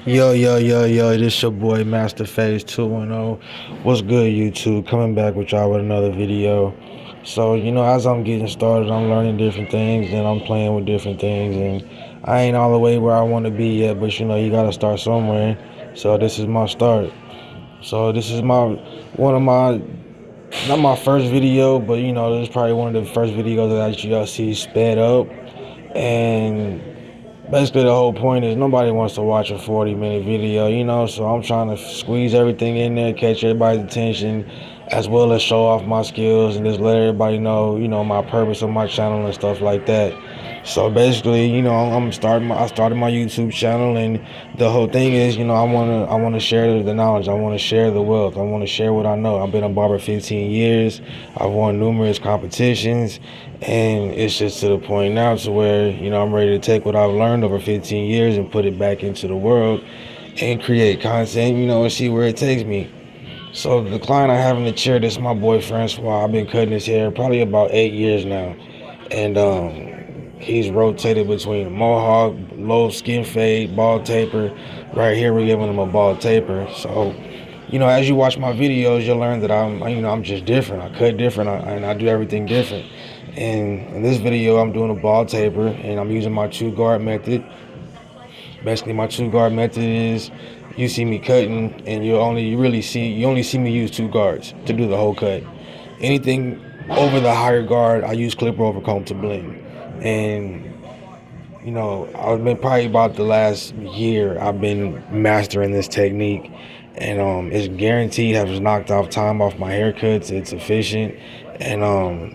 Yo, this your boy Master Phase 2.0. What's good, YouTube? Coming back with y'all with another video. So, as I'm getting started, I'm learning different things and I'm playing with different things. And I ain't all the way where I want to be yet, but you gotta start somewhere. So, this is my start. So, this is one of my, not my first video, but this is probably one of the first videos that y'all see sped up. And basically, the whole point is nobody wants to watch a 40-minute video, so I'm trying to squeeze everything in there, catch everybody's attention, as well as show off my skills and just let everybody know, my purpose of my channel and stuff like that. So basically, I started my YouTube channel, and the whole thing is, I wanna share the knowledge, I wanna share the wealth, I wanna share what I know. I've been a barber 15 years, I've won numerous competitions, and it's just to the point now to where, I'm ready to take what I've learned over 15 years and put it back into the world and create content, and see where it takes me. So the client I have in the chair, this is my boy Francois. I've been cutting his hair probably about 8 years now. And he's rotated between mohawk, low skin fade, bald taper. Right here we're giving him a bald taper. So, as you watch my videos, you'll learn that I'm just different. I cut different and I do everything different. And in this video, I'm doing a bald taper and I'm using my two guard method. Basically, my two guard method is you see me cutting, and you only see me use two guards to do the whole cut. Anything over the higher guard, I use clipper over comb to blend. And I've been probably about the last year I've been mastering this technique, and it's guaranteed has knocked off time off my haircuts. It's efficient, and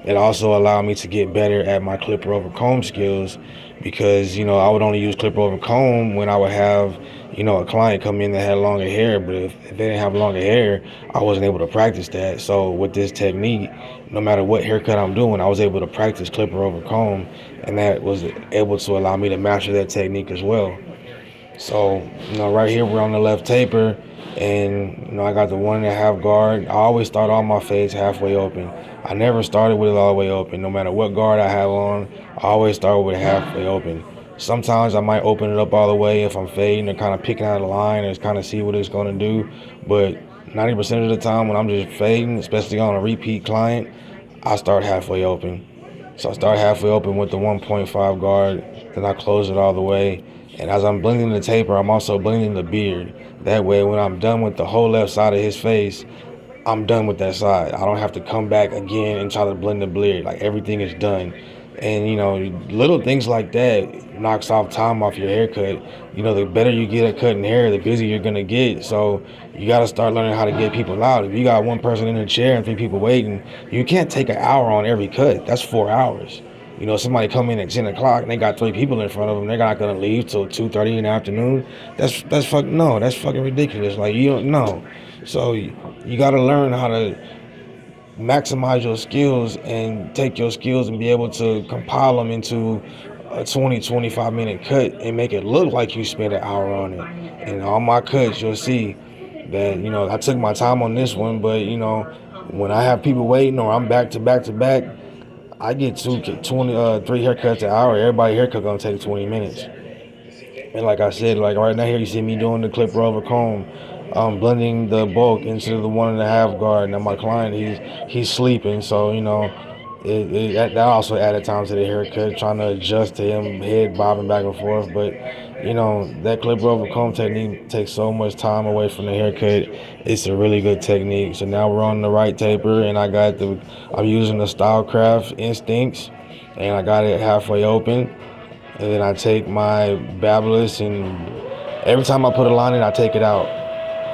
it also allowed me to get better at my clipper over comb skills, because I would only use clipper over comb when I would have a client come in that had longer hair, but if they didn't have longer hair, I wasn't able to practice that. So with this technique, no matter what haircut I'm doing, I was able to practice clipper over comb, and that was able to allow me to master that technique as well. So, right here we're on the left taper, and I got the 1.5 guard. I always start all my fades halfway open. I never started with it all the way open. No matter what guard I have on, I always start with it halfway open. Sometimes I might open it up all the way if I'm fading or kind of picking out a line or kind of see what it's going to do. But 90% of the time when I'm just fading, especially on a repeat client, I start halfway open. So I start halfway open with the 1.5 guard, then I close it all the way. And as I'm blending the taper, I'm also blending the beard. That way, when I'm done with the whole left side of his face, I'm done with that side. I don't have to come back again and try to blend the beard. Like, everything is done. And little things like that knocks off time off your haircut. The better you get at cutting hair, the busier you're gonna get. So you gotta start learning how to get people out. If you got one person in a chair and three people waiting, you can't take an hour on every cut. That's 4 hours. Somebody come in at 10 o'clock and they got three people in front of them. They're not gonna leave till 2:30 in the afternoon. That's fucking ridiculous. Like, you don't know. So you gotta learn how to maximize your skills and take your skills and be able to compile them into a 20-25 minute cut and make it look like you spent an hour on it. And all my cuts, you'll see that I took my time on this one, but when I have people waiting or I'm back to back to back, I get three haircuts an hour. Everybody haircut gonna take 20 minutes. And like I said, like right now here you see me doing the clipper over comb, blending the bulk into the 1.5 guard. Now my client, he's sleeping, so that also added time to the haircut, trying to adjust to him head bobbing back and forth. But that clipper over comb technique takes so much time away from the haircut. It's a really good technique. So now we're on the right taper, and I'm using the Stylecraft Instincts, and I got it halfway open. And then I take my Babyliss, and every time I put a line in, I take it out.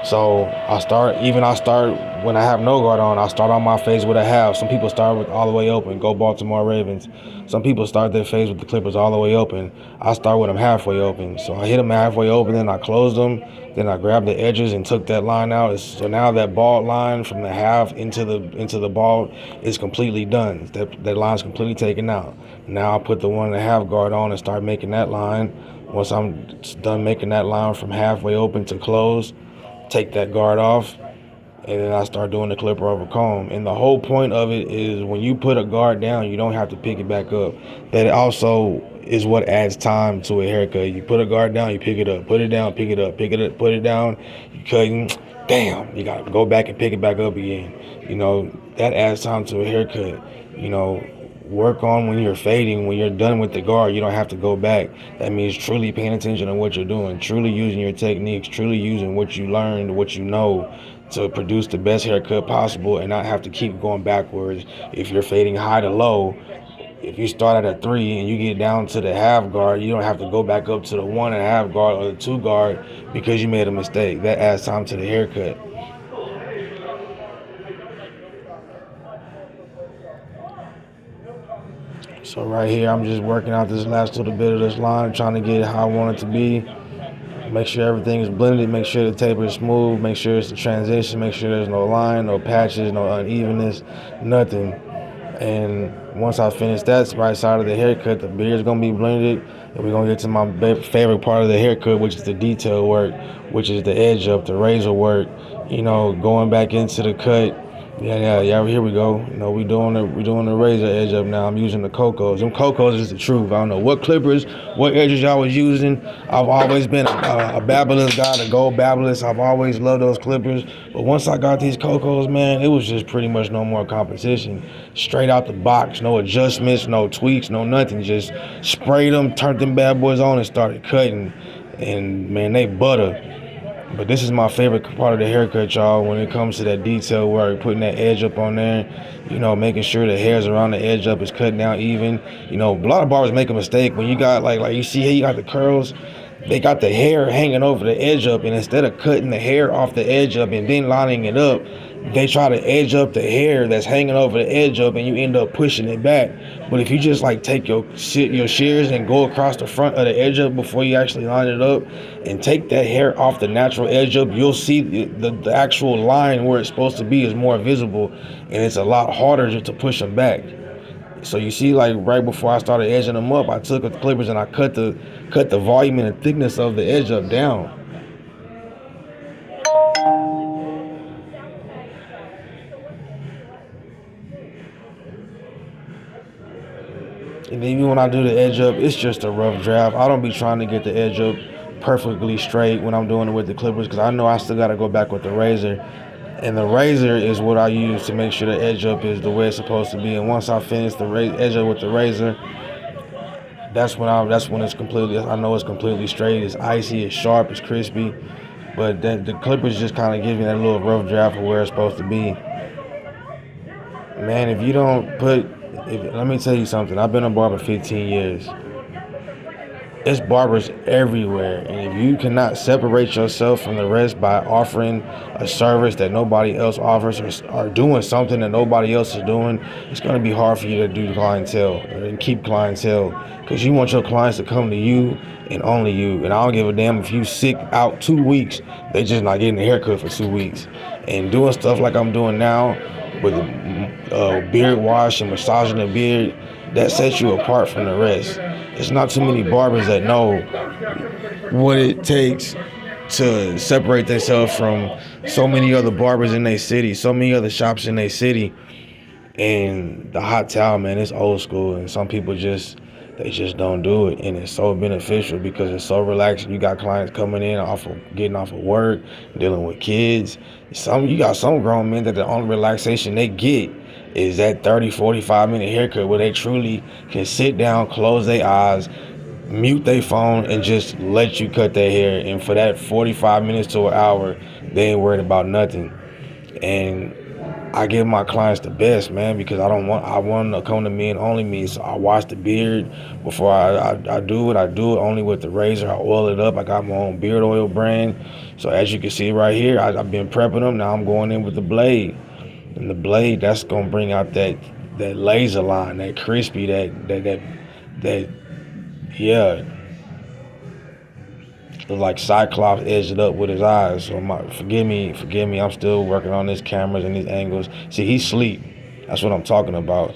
So I start when I have no guard on, I start on my face with a half. Some people start with all the way open, go Baltimore Ravens. Some people start their face with the clippers all the way open. I start with them halfway open. So I hit them halfway open, then I closed them, then I grabbed the edges and took that line out. So now that bald line from the half into the bald is completely done. That line's completely taken out. Now I put the 1.5 guard on and start making that line. Once I'm done making that line from halfway open to close, take that guard off, and then I start doing the clipper over comb. And the whole point of it is when you put a guard down, you don't have to pick it back up. That also is what adds time to a haircut. You put a guard down, you pick it up, put it down, pick it up, pick it up, put it down, you cutting, damn, you gotta go back and pick it back up again. That adds time to a haircut. Work on when you're fading, when you're done with the guard, you don't have to go back. That means truly paying attention to what you're doing, truly using your techniques, truly using what you learned, what you know, to produce the best haircut possible and not have to keep going backwards. If you're fading high to low, if you start at a 3 and you get down to the half guard, you don't have to go back up to the 1.5 guard or the 2 guard because you made a mistake. That adds time to the haircut. So right here, I'm just working out this last little bit of this line, trying to get it how I want it to be. Make sure everything is blended, make sure the taper is smooth, make sure it's a transition, make sure there's no line, no patches, no unevenness, nothing. And once I finish that right side of the haircut, the beard's gonna be blended, and we're gonna get to my favorite part of the haircut, which is the detail work, which is the edge up, the razor work, going back into the cut. Yeah. Here we go. We doing the razor edge up now. I'm using the Cocos. Them Cocos is the truth. I don't know what clippers, what edges y'all was using. I've always been a Babyliss guy, the gold Babyliss. I've always loved those clippers. But once I got these Cocos, man, it was just pretty much no more competition. Straight out the box, no adjustments, no tweaks, no nothing. Just sprayed them, turned them bad boys on, and started cutting. And man, they butter. But this is my favorite part of the haircut, y'all, when it comes to that detail work, putting that edge up on there, making sure the hairs around the edge up is cut down even. A lot of barbers make a mistake when you got, like you see here, you got the curls, they got the hair hanging over the edge up, and instead of cutting the hair off the edge up and then lining it up, they try to edge up the hair that's hanging over the edge up, and you end up pushing it back. But if you just take your shears and go across the front of the edge up before you actually line it up and take that hair off the natural edge up, you'll see the actual line where it's supposed to be is more visible, and it's a lot harder just to push them back. So you see, right before I started edging them up, I took the clippers and I cut the volume and the thickness of the edge up down. And even when I do the edge up, it's just a rough draft. I don't be trying to get the edge up perfectly straight when I'm doing it with the clippers, because I know I still got to go back with the razor. And the razor is what I use to make sure the edge up is the way it's supposed to be. And once I finish the edge up with the razor, that's when it's completely, I know it's completely straight. It's icy, it's sharp, it's crispy. But the clippers just kind of give me that little rough draft of where it's supposed to be. Man, if you don't let me tell you something. I've been a barber 15 years. It's barbers everywhere, and if you cannot separate yourself from the rest by offering a service that nobody else offers, or doing something that nobody else is doing, it's going to be hard for you to do clientele and keep clientele, because you want your clients to come to you and only you. And I don't give a damn if you sick out 2 weeks, they just not getting a haircut for 2 weeks. And doing stuff like I'm doing now with beard wash and massaging the beard, that sets you apart from the rest. It's not too many barbers that know what it takes to separate themselves from so many other barbers in their city, so many other shops in their city. And the hot towel, man, it's old school, and some people just don't do it. And it's so beneficial because it's so relaxing. You got clients coming in getting off of work, dealing with kids. You got some grown men that the only relaxation they get is that 30, 45-minute haircut where they truly can sit down, close their eyes, mute their phone, and just let you cut their hair. And for that 45 minutes to an hour, they ain't worried about nothing. And I give my clients the best, man, because I want them to come to me and only me. So I wash the beard before I do it. I do it only with the razor. I oil it up. I got my own beard oil brand. So as you can see right here, I've been prepping them. Now I'm going in with the blade. And the blade, that's gonna bring out that laser line, that crispy, that yeah. It's like Cyclops edged it up with his eyes. So forgive me. I'm still working on these cameras and these angles. See, he's asleep. That's what I'm talking about.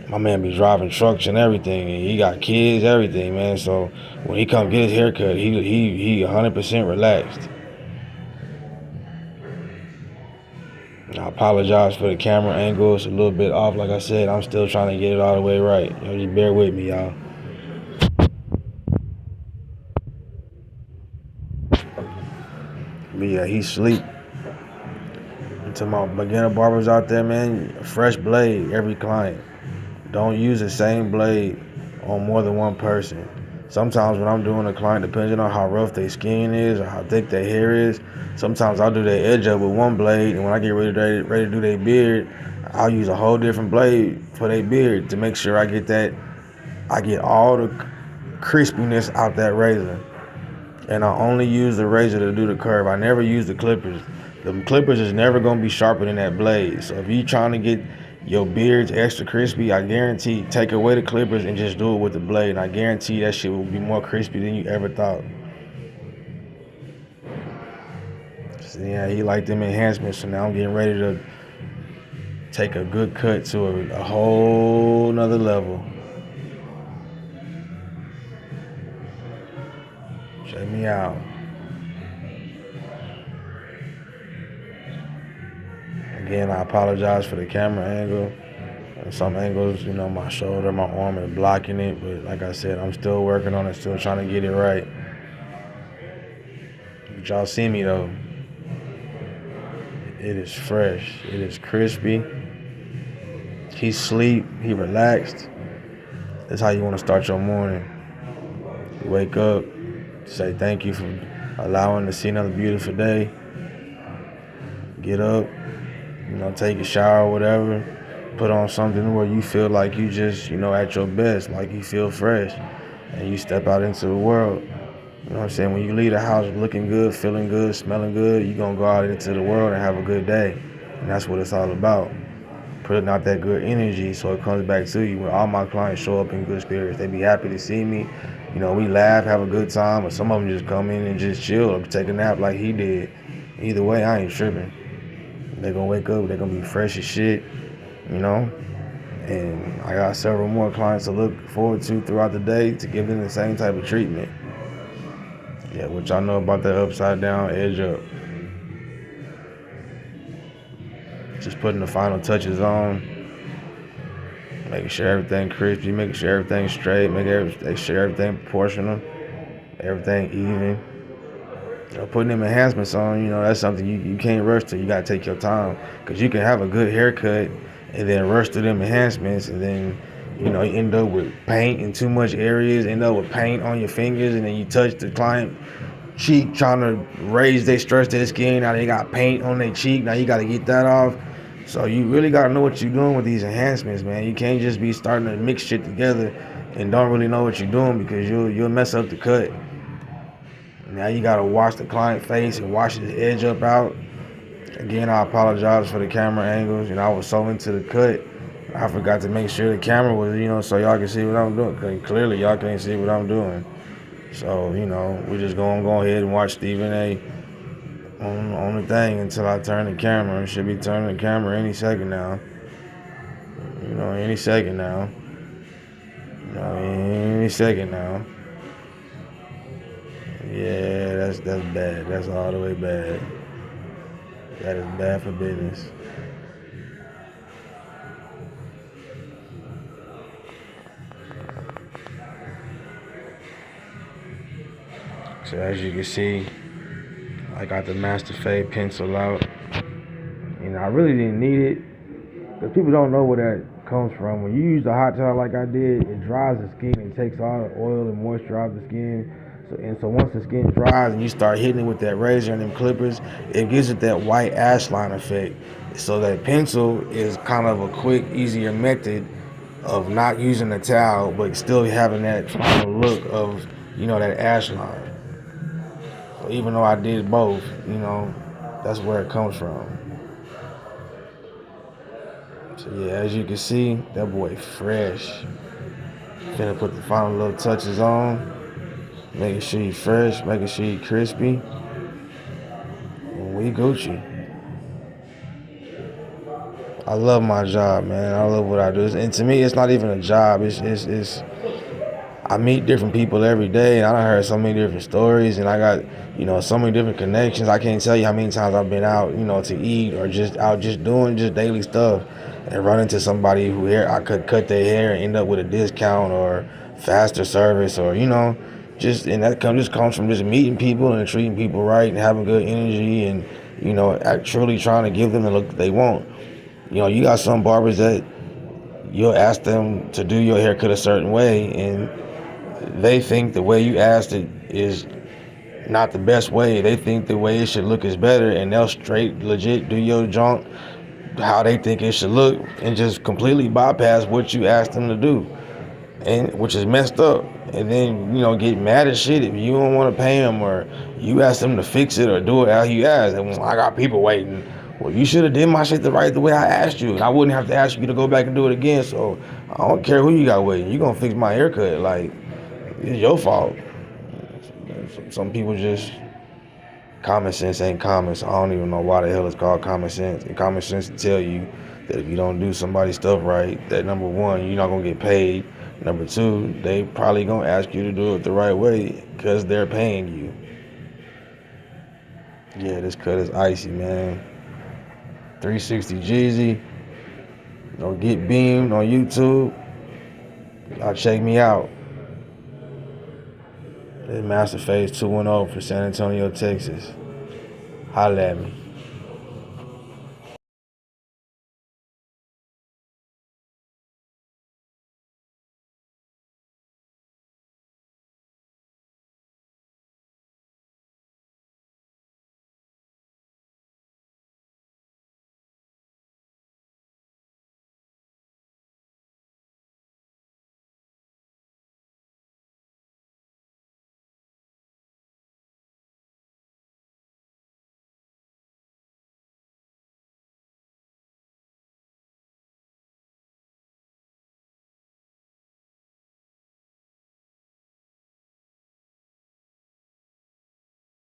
My man be driving trucks and everything, and he got kids, everything, man. So when he come get his haircut, he 100% relaxed. I apologize for the camera angle. It's a little bit off. Like I said, I'm still trying to get it all the way right. Just bear with me, y'all. But yeah, he sleep. To my beginner barbers out there, man, fresh blade every client. Don't use the same blade on more than one person. Sometimes when I'm doing a client, depending on how rough their skin is or how thick their hair is, sometimes I'll do their edge up with one blade, and when I get ready to do their beard, I'll use a whole different blade for their beard to make sure I get all the crispiness out that razor. And I only use the razor to do the curve. I never use the clippers. The clippers is never gonna be sharper than that blade. So if you trying to get your beards extra crispy, I guarantee take away the clippers and just do it with the blade. And I guarantee that shit will be more crispy than you ever thought. So yeah, he liked them enhancements. So now I'm getting ready to take a good cut to a whole nother level. Check me out. Again, I apologize for the camera angle. Some angles, my shoulder, my arm is blocking it. But like I said, I'm still working on it, still trying to get it right. But y'all see me though. It is fresh. It is crispy. He sleep. He relaxed. That's how you want to start your morning. You wake up, say thank you for allowing to see another beautiful day. Get up, take a shower, whatever. Put on something where you feel like you just, at your best, like you feel fresh. And you step out into the world. You know what I'm saying? When you leave the house looking good, feeling good, smelling good, you're going to go out into the world and have a good day. And that's what it's all about. Putting out that good energy so it comes back to you. When all my clients show up in good spirits, they be happy to see me. We laugh, have a good time, or some of them just come in and just chill or take a nap like he did. Either way, I ain't tripping. They're going to wake up, they're going to be fresh as shit, And I got several more clients to look forward to throughout the day to give them the same type of treatment. Yeah, which I know about that upside down edge up. Just putting the final touches on, making sure everything crispy, making sure everything's straight, making sure everything proportional, everything even. Putting them enhancements on, that's something you can't rush to. You gotta take your time, because you can have a good haircut and then rush through them enhancements, and then you end up with paint in too much areas, end up with paint on your fingers, and then you touch the client cheek trying to raise their stress to their skin. Now they got paint on their cheek. Now you got to get that off. So you really got to know what you're doing with these enhancements, man. You can't just be starting to mix shit together and don't really know what you're doing, because you'll mess up the cut. Now you got to wash the client face and wash his edge up out. Again, I apologize for the camera angles. I was so into the cut, I forgot to make sure the camera was, so y'all can see what I'm doing. Cause clearly y'all can't see what I'm doing. So, we're just going to go ahead and watch Stephen A. on the thing until I turn the camera. I should be turning the camera any second now. Any second now. Any second now. Yeah, that's bad. That's all the way bad. That is bad for business. So as you can see, I got the Master Fade pencil out. I really didn't need it, because people don't know where that comes from. When you use the hot towel like I did, it dries the skin and takes all the oil and moisture out of the skin. So once the skin dries and you start hitting it with that razor and them clippers, it gives it that white ash line effect. So that pencil is kind of a quick, easier method of not using the towel, but still having that final look of, that ash line. So even though I did both, that's where it comes from. So yeah, as you can see, that boy fresh. Finna put the final little touches on, making sure he fresh, making sure he crispy. And we Gucci. I love my job, man. I love what I do. And to me, it's not even a job. It's I meet different people every day, and I done heard so many different stories, and I got, so many different connections. I can't tell you how many times I've been out, to eat, or just out just doing just daily stuff, and run into somebody who I could cut their hair and end up with a discount or faster service, or Just comes from just meeting people and treating people right and having good energy and truly trying to give them the look that they want. You got some barbers that you'll ask them to do your haircut a certain way, and they think the way you asked it is not the best way. They think the way it should look is better, and they'll straight legit do your junk how they think it should look and just completely bypass what you asked them to do, and which is messed up. And then get mad as shit if you don't want to pay them or you ask them to fix it or do it how you asked. And I got people waiting. Well, you should have did my shit the way I asked you, and I wouldn't have to ask you to go back and do it again. So I don't care who you got waiting. You gonna fix my haircut? Like, it's your fault. Some people just common sense ain't common. So I don't even know why the hell it's called common sense. And common sense to tell you that if you don't do somebody's stuff right, that number one, you're not gonna get paid. Number two, they probably gonna ask you to do it the right way because they're paying you. Yeah, this cut is icy, man. 360 Jeezy. Get beamed on YouTube. Y'all check me out. This Master Phase 210 for San Antonio, Texas. Holla at me.